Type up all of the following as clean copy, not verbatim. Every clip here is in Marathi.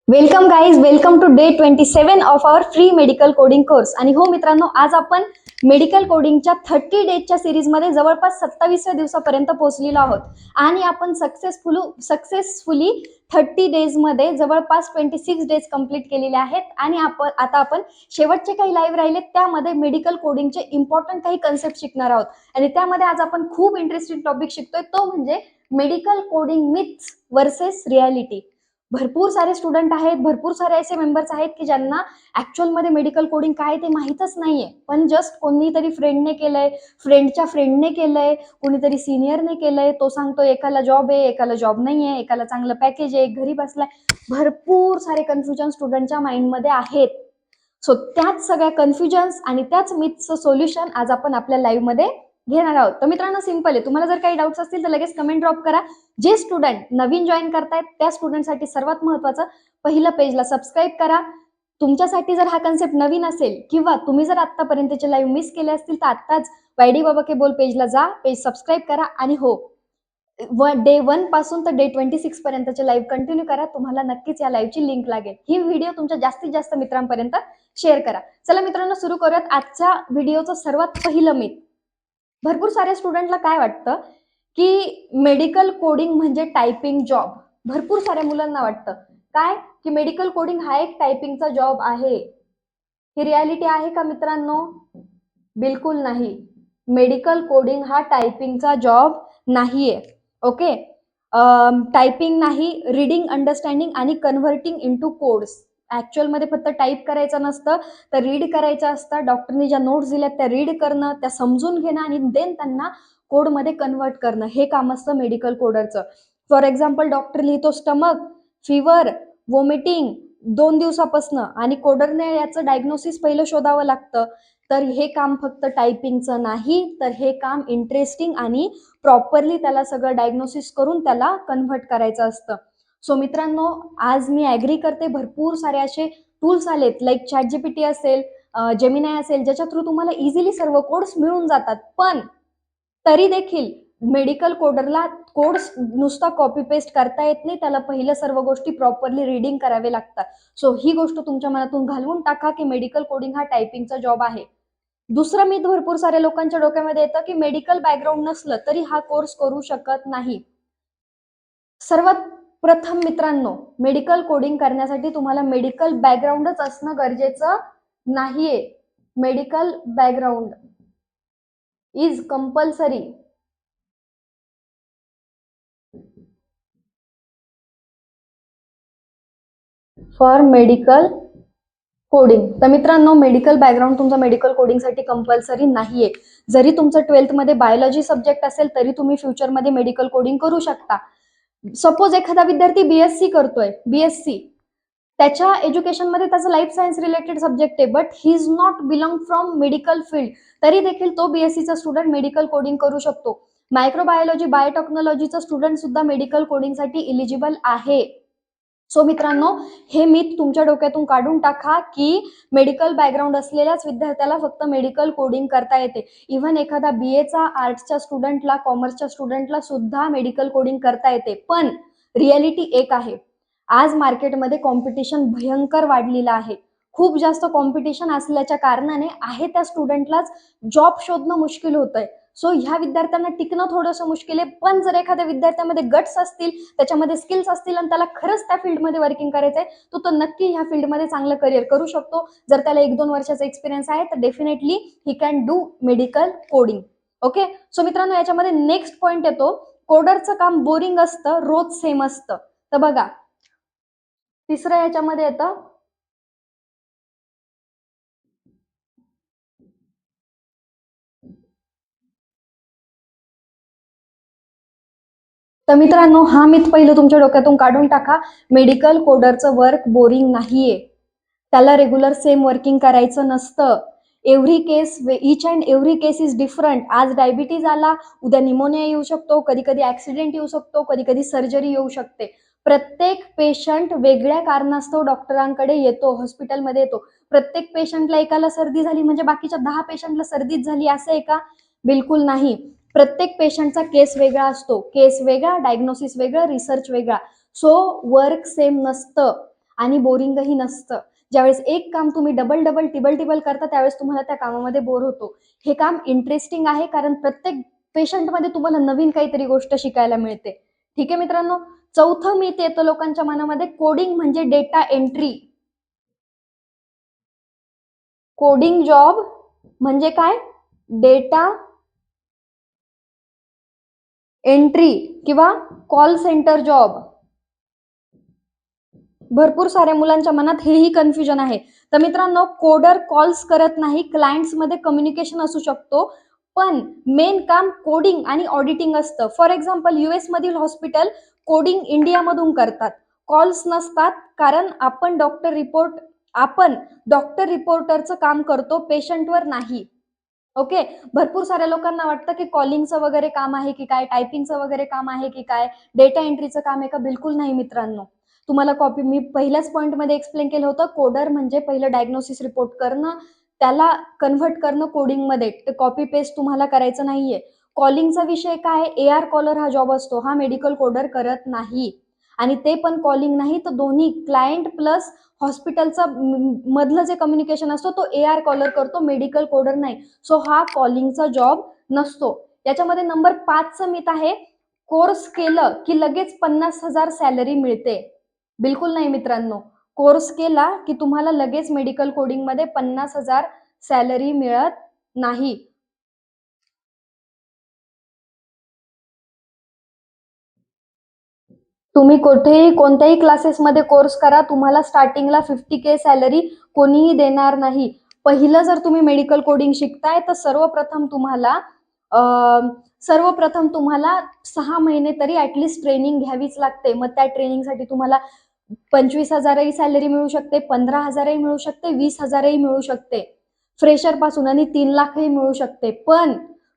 Welcome guys, welcome to day 27 of our free medical coding course. आणि हो मित्रांनो, आज आपण मेडिकल कोडिंगच्या 30 डेजच्या सिरीजमध्ये जवळपास 27व्या दिवसापर्यंत पोहोचलेलो आहोत. आणि आपण सक्सेसफुली 30 डेजमध्ये जवळपास 26 डेज कंप्लीट केलेले आहेत. आणि आता आपण शेवटचे काही लाईव्ह राहिले त्यामध्ये मेडिकल कोडिंगचे इम्पॉर्टंट काही कन्सेप्ट शिकणार आहोत. आणि त्यामध्ये आज आपण खूप इंटरेस्टिंग टॉपिक शिकतोय, तो म्हणजे medical coding myths versus reality. भरपूर सारे स्टुडंट आहेत, भरपूर सारे असे मेंबर्स आहेत की ज्यांना ऍक्च्युअल मध्ये मेडिकल कोडिंग काय ते माहीतच नाहीये, पण जस्ट कोणीतरी फ्रेंडने केलंय, फ्रेंडच्या फ्रेंडने केलंय, कोणीतरी सिनियरने केलंय, तो सांगतो एकाला जॉब आहे, एकाला जॉब नाहीये, एकाला चांगलं पॅकेज आहे, घरी बसलाय. भरपूर सारे कन्फ्युजन स्टुडंटच्या माइंडमध्ये आहेत. सो त्याच सगळ्या कन्फ्युजन्स आणि त्याच मिथचं सोल्युशन आज आपण आपल्या लाईव्ह मध्ये घेणार आहोत. तर मित्रांनो, सिंपल आहे. तुम्हाला जर काही डाऊट्स असतील तर लगेच कमेंट ड्रॉप करा. जे स्टुडंट नवीन जॉईन करतायत त्या स्टुडंटसाठी सर्वात महत्त्वाचं, पहिलं पेजला सबस्क्राईब करा. तुमच्यासाठी जर हा कन्सेप्ट नवीन असेल किंवा तुम्ही जर आतापर्यंतचे लाईव्ह मिस केले असतील तर आत्ताच वायडी बाबा के बोल पेजला जा, पेज सबस्क्राईब करा. आणि हो, डे 1 पासून तर डे 26 पर्यंतचे लाईव्ह कंटिन्यू करा. तुम्हाला नक्कीच या लाईव्हची लिंक लागेल. ही व्हिडिओ तुमच्या जास्तीत जास्त मित्रांपर्यंत शेअर करा. चला मित्रांनो, सुरू करूयात आजच्या व्हिडिओचं सर्वात पहिलं मिथ. भरपूर साऱ्या स्टुडंटला काय वाटतं की मेडिकल कोडिंग म्हणजे टायपिंग जॉब. भरपूर साऱ्या मुलांना वाटतं काय की मेडिकल कोडिंग हा एक टायपिंगचा जॉब आहे. ही रियालिटी आहे का मित्रांनो? बिलकुल नाही. मेडिकल कोडिंग हा टायपिंगचा जॉब नाहीये. ओके, टायपिंग नाही, रीडिंग, अंडरस्टँडिंग आणि कन्व्हर्टिंग इनटू कोड्स. ऍक्च्युअल मध्ये फक्त टाईप करायचं नसतं, तर रीड करायचं असतं. डॉक्टरने ज्या नोट्स दिल्यात त्या रीड करणं, त्या समजून घेणं आणि देन त्यांना कोडमध्ये कन्व्हर्ट करणं, हे काम असतं मेडिकल कोडरचं. फॉर एक्झाम्पल, डॉक्टर लिहितो स्टमक, फिवर, वॉमिटिंग 2 दिवसापासून, आणि कोडरने याचं डायग्नोसिस पहिलं शोधावं लागतं. तर हे काम फक्त टायपिंगचं नाही, तर हे काम इंटरेस्टिंग आणि प्रॉपरली त्याला सगळं डायग्नोसिस करून त्याला कन्व्हर्ट करायचं असतं. सो मित्रांनो, आज मी ॲग्री करते, भरपूर सारे असे टूल्स आलेत, लाईक ChatGPT असेल, जेमिनाय असेल, ज्याच्या थ्रू तुम्हाला इझिली सर्व कोड्स मिळून जातात. पण तरी देखील मेडिकल कोडरला कोड्स नुसता कॉपी पेस्ट करता येत नाही, त्याला पहिलं सर्व गोष्टी प्रॉपरली रीडिंग करावे लागतात. सो ही गोष्ट तुमच्या मनातून घालवून टाका की मेडिकल कोडिंग हा टायपिंगचा जॉब आहे. दुसरं मिथ भरपूर साऱ्या लोकांच्या डोक्यामध्ये येतं की मेडिकल बॅकग्राऊंड नसलं तरी हा कोर्स करू शकत नाही. सर्वात प्रथम मित्रांनो, मेडिकल कोडिंग करण्यासाठी तुम्हाला मेडिकल बॅकग्राऊंडच असणं गरजेचं नाहीये. Medical background is compulsory for medical coding. तर मित्रांनो, मेडिकल बॅकग्राऊंड तुमचा मेडिकल कोडिंगसाठी कंपल्सरी नाहीये. जरी तुमचं 12th मध्ये बायोलॉजी सब्जेक्ट असेल तरी तुम्ही फ्युचरमध्ये मेडिकल कोडिंग करू शकता. सपोज एखादा विद्यार्थी बीएससी करतोय, बीएससी, त्याच्या एज्युकेशनमध्ये त्याचं लाईफ सायन्स रिलेटेड सब्जेक्ट आहे, but he is not belong from medical field, तरी देखील तो बीएससीचा स्टुडंट मेडिकल कोडिंग करू शकतो. मायक्रोबायोलॉजी, बायोटेक्नॉलॉजीचा स्टुडंट सुद्धा मेडिकल कोडिंगसाठी इलिजिबल आहे. सो मित्रांनो, हे मिथ तुमच्या डोक्यातून काढून टाका की मेडिकल बॅकग्राऊंड असलेल्याच विद्यार्थ्याला फक्त मेडिकल कोडिंग करता येते. इव्हन एखादा बीएचा आर्ट्सच्या स्टुडंटला, कॉमर्सच्या स्टुडंटला सुद्धा मेडिकल कोडिंग करता येते. पण रियालिटी एक आहे, आज मार्केटमध्ये कॉम्पिटिशन भयंकर वाढलेलं आहे. खूप जास्त कॉम्पिटिशन असल्याच्या कारणाने आहे त्या स्टुडंटलाच जॉब शोधणं मुश्किल होतंय. सो ह्या विद्यार्थ्यांना टिकणं थोडंसं मुश्किल आहे. पण जर एखाद्या विद्यार्थ्यामध्ये गट्स असतील, त्याच्यामध्ये स्किल्स असतील आणि त्याला खरंच त्या फील्डमध्ये वर्किंग करायचंय, तो नक्की ह्या फील्डमध्ये चांगलं करिअर करू शकतो. जर त्याला 1-2 वर्षाचा एक्सपिरियन्स आहे तर definitely he can do medical coding. Okay, so मित्रांनो, याच्यामध्ये नेक्स्ट पॉइंट येतो, कोडरचं काम बोरिंग असतं, रोज सेम असतं. तर बघा, तिसरं याच्यामध्ये येतं, तर मित्रांनो, हा मिथ पहिलं तुमच्या डोक्यातून काढून टाका. मेडिकल कोडरचं वर्क बोरिंग नाहीये, त्याला रेग्युलर सेम वर्किंग करायचं नसतं. Each and every case is different. आज डायबिटीज आला, उद्या निमोनिया येऊ शकतो, कधी कधी ऍक्सिडेंट येऊ शकतो, कधी कधी सर्जरी येऊ शकते. प्रत्येक पेशंट वेगळ्या कारणास्तव डॉक्टरांकडे येतो, हॉस्पिटलमध्ये येतो. प्रत्येक पेशंटला एकाला सर्दी झाली म्हणजे बाकीच्या 10 पेशंटला सर्दीच झाली असं आहे का? बिलकुल नाही. प्रत्येक पेशंटचा केस वेगळा असतो, केस वेगळा, डायग्नोसिस वेगळं, रिसर्च वेगळा. सो वर्क सेम नसतं. आणि बोरिंगही नसतं. ज्यावेळेस एक काम तुम्ही डबल डबल टिबल टिबल करता त्यावेळेस तुम्हाला त्या कामामध्ये बोर होतो. हे काम इंटरेस्टिंग आहे कारण प्रत्येक पेशंटमध्ये तुम्हाला नवीन काहीतरी गोष्ट शिकायला मिळते. ठीक आहे मित्रांनो. चौथं मिथ येतं लोकांच्या मनामध्ये, कोडिंग म्हणजे डेटा एंट्री. कोडिंग जॉब म्हणजे काय? डेटा एंट्री किंवा कॉल सेंटर जॉब. भरपूर साऱ्या मुलांच्या मनात हेही कन्फ्युजन आहे. तर मित्रांनो, कोडर कॉल्स करत नाही, क्लायंट्स मध्ये कम्युनिकेशन असू शकतो, पण मेन काम कोडिंग आणि ऑडिटिंग असतं. फॉर एक्झाम्पल US मधील हॉस्पिटल कोडिंग इंडियामधून करतात, कॉल्स नसतात, कारण आपण डॉक्टर रिपोर्टरचं काम करतो, पेशंटवर नाही. ओके. भरपूर साऱ्या लोकांना वाटतं की कॉलिंगचं वगैरे काम आहे की काय, टायपिंगचं वगैरे काम आहे की काय, डेटा एंट्रीचं काम आहे का? बिलकुल नाही मित्रांनो. तुम्हाला कॉपी मी पहिल्याच पॉईंटमध्ये एक्सप्लेन केलं होतं, कोडर म्हणजे पहिलं डायग्नोसिस रिपोर्ट करणं, त्याला कन्व्हर्ट करणं कोडिंगमध्ये. कॉपी पेस्ट तुम्हाला करायचं नाहीये. कॉलिंगचा विषय काय? AR कॉलर हा जॉब असतो, हा मेडिकल कोडर करत नाही. आणि ते पण कॉलिंग नाही तर दोन्ही क्लायंट प्लस हॉस्पिटलचा मधलं जे कम्युनिकेशन असतो तो AR कॉलर करतो, मेडिकल कोडर नाही. सो हा कॉलिंगचा जॉब नसतो. याच्यामध्ये नंबर 5चं मिथ आहे, कोर्स केलं की लगेच 50,000 सॅलरी मिळते. बिलकुल नाही मित्रांनो. कोर्स केला की तुम्हाला लगेच मेडिकल कोडिंग मध्ये 50,000 सॅलरी मिळत नाही. तुम्ही कुठेही कोणत्याही क्लासेसमध्ये कोर्स करा, तुम्हाला स्टार्टिंगला 50K सॅलरी कोणीही देणार नाही. पहिलं जर तुम्ही मेडिकल कोडिंग शिकताय तर सर्वप्रथम तुम्हाला 6 महिने तरी ऍटलीस्ट ट्रेनिंग घ्यावीच लागते. मग त्या ट्रेनिंगसाठी तुम्हाला 25,000ही सॅलरी मिळू शकते, 15,000ही मिळू शकते, 20,000ही मिळू शकते फ्रेशर पासून, आणि 3 लाखही मिळू शकते. पण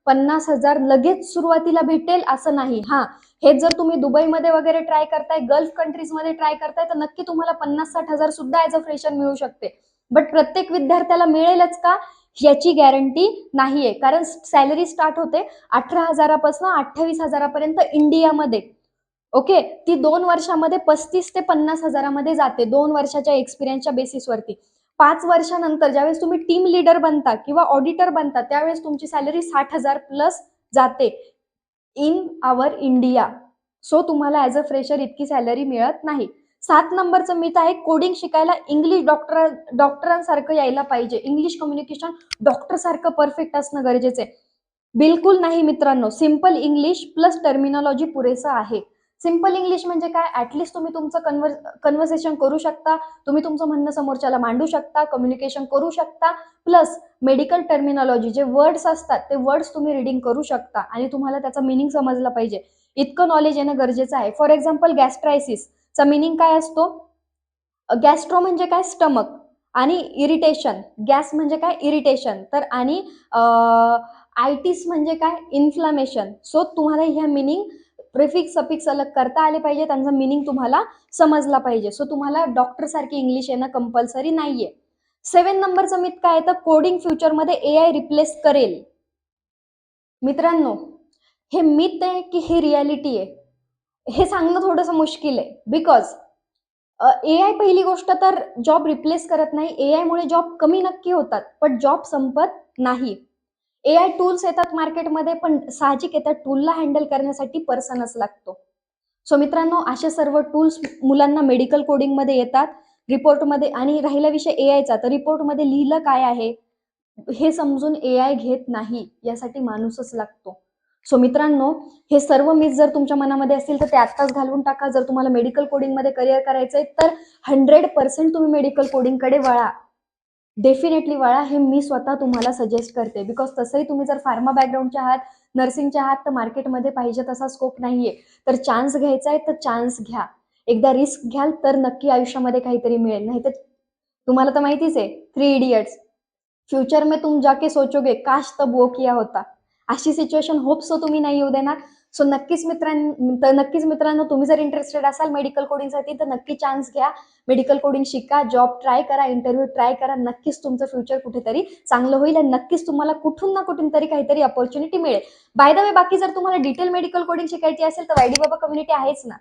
50,000 लगेच सुरुवातीला भेटेल असं नाही. हा, हेच जर तुम्ही दुबईमध्ये वगैरे ट्राय करताय, गल्फ कंट्रीज मध्ये ट्राय करताय, तर नक्की तुम्हाला 50-60,000 सुद्धा ऍज अ फ्रेशर मिळू शकते. बट प्रत्येक विद्यार्थ्याला मिळेलच का याची गॅरंटी नाहीये, कारण सॅलरी स्टार्ट होते 18,000पासून 28,000पर्यंत इंडियामध्ये. ओके. ती 2 वर्षामध्ये 35 ते 50,000मध्ये जाते, 2 वर्षाच्या एक्सपिरियन्सच्या बेसिसवरती. 5 वर्षानंतर ज्यावेळेस तुम्ही टीम लीडर बनता किंवा ऑडिटर बनता त्यावेळेस तुमची सॅलरी 60,000 प्लस जाते इन आवर इंडिया. सो तुम्हाला ऍज अ फ्रेशर इतकी सॅलरी मिळत नाही. 7 नंबरचं मिथ आहे, कोडिंग शिकायला इंग्लिश डॉक्टरांसारखं यायला पाहिजे, इंग्लिश कम्युनिकेशन डॉक्टर सारखं परफेक्ट असणं गरजेचं आहे. बिलकुल नाही मित्रांनो. सिंपल इंग्लिश प्लस टर्मिनॉलॉजी पुरेसं आहे. सिंपल इंग्लिश म्हणजे काय? ऍटलीस्ट तुम्ही तुमचं कन्व्हर्सेशन करू शकता, तुम्ही तुमचं म्हणणं समोरच्याला मांडू शकता, कम्युनिकेशन करू शकता. प्लस मेडिकल टर्मिनॉलॉजी जे वर्ड्स असतात ते वर्ड्स तुम्ही रिडिंग करू शकता आणि तुम्हाला त्याचा मिनिंग समजला पाहिजे, इतकं नॉलेज येणं गरजेचं आहे. फॉर एक्झाम्पल गॅस्ट्रायसिसचा मिनिंग काय असतो? गॅस्ट्रो म्हणजे काय? स्टमक. आणि इरिटेशन, गॅस म्हणजे काय? इरिटेशन. तर आणि आयटिस म्हणजे काय? इन्फ्लामेशन. सो तुम्हाला ह्या मिनिंग प्रिफिक्स सफिक्स अलग करता आले पाहिजे, त्यांचा मिनिंग तुम्हाला समजला पाहिजे. सो तुम्हाला डॉक्टर सारखी इंग्लिश येणं कंपल्सरी नाहीये. 7 नंबरचं मिथ काय येतं? कोडिंग फ्युचरमध्ये AI रिप्लेस करेल. मित्रांनो, हे मिथ आहे की हे रियालिटी आहे हे सांगणं थोडंसं मुश्किल आहे. बिकॉज AI पहिली गोष्ट तर जॉब रिप्लेस करत नाही. AI मुळे जॉब कमी नक्की होतात, पण जॉब संपत नाही. AI टूल्स येतात मार्केटमध्ये, पण साहजिक येतात, टूलला हँडल करण्यासाठी पर्सनच लागतो. सो मित्रांनो, असे सर्व टूल्स मुलांना मेडिकल कोडिंगमध्ये येतात, रिपोर्टमध्ये. आणि राहिला विषय AIचा, तर रिपोर्टमध्ये लिहिलं काय आहे हे समजून AI घेत नाही, यासाठी माणूसच लागतो. सो मित्रांनो, हे सर्व मिथ जर तुमच्या मनामध्ये असतील तर ते आत्ताच घालवून टाका. जर तुम्हाला मेडिकल कोडिंगमध्ये करिअर करायचंय तर 100% तुम्ही मेडिकल कोडिंगकडे वळा, डेफिनेटली वळा. हे मी स्वतः तुम्हाला सजेस्ट करते. बिकॉज तसंही तुम्ही जर फार्मा बॅकग्राऊंडचे आहात, नर्सिंगचे आहात, तर मार्केटमध्ये पाहिजे तसा स्कोप नाहीये. तर चान्स घ्यायचा आहे तर चान्स घ्या. एकदा रिस्क घ्याल तर नक्की आयुष्यामध्ये काहीतरी मिळेल. नाही तर तुम्हाला तर माहितीच आहे, 3 इडियट्स, फ्यूचर में तुम जाके सोचोगे काश तब वो किया होता. अशी सिच्युएशन होप सो तुम्ही नाही येऊ देणार. सो नक्कीच मित्रांनो, तुम्ही जर इंटरेस्टेड असाल मेडिकल कोडिंगसाठी तर नक्की चान्स घ्या, मेडिकल कोडिंग शिका, जॉब ट्राय करा, इंटरव्ह्यू ट्राय करा. नक्कीच तुमचं फ्युचर कुठेतरी चांगलं होईल आणि नक्कीच तुम्हाला कुठून ना कुठून तरी काहीतरी अपॉर्च्युनिटी मिळेल. बाय द वे, बाकी जर तुम्हाला डिटेल मेडिकल कोडिंग शिकायची असेल तर वायडी बाबा कम्युनिटी आहेच ना.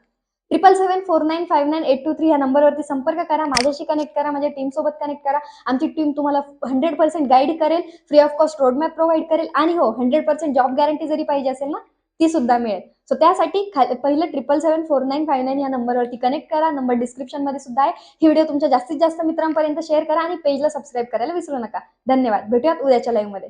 777495982 ह्या नंबरवरती संपर्क करा, माझ्याशी कनेक्ट करा, माझ्या टीम सोबत कनेक्ट करा. आमची टीम तुम्हाला 100% गाईड करेल, free of cost roadmap provide करेल आणि हो 100% जॉब गॅरंटी जरी पाहिजे असेल ना ती सुद्धा मिळेल. सो त्यासाठी पहिलं 7774959 या नंबरवरती कनेक्ट करा. नंबर डिस्क्रिप्शन मध्ये सुद्धा आहे. ही व्हिडिओ तुमच्या जास्तीत जास्त मित्रांपर्यंत शेअर करा आणि पेजला सबस्क्राईब करायला विसरू नका. धन्यवाद. भेटूयात उद्याच्या लाईव्ह मध्ये.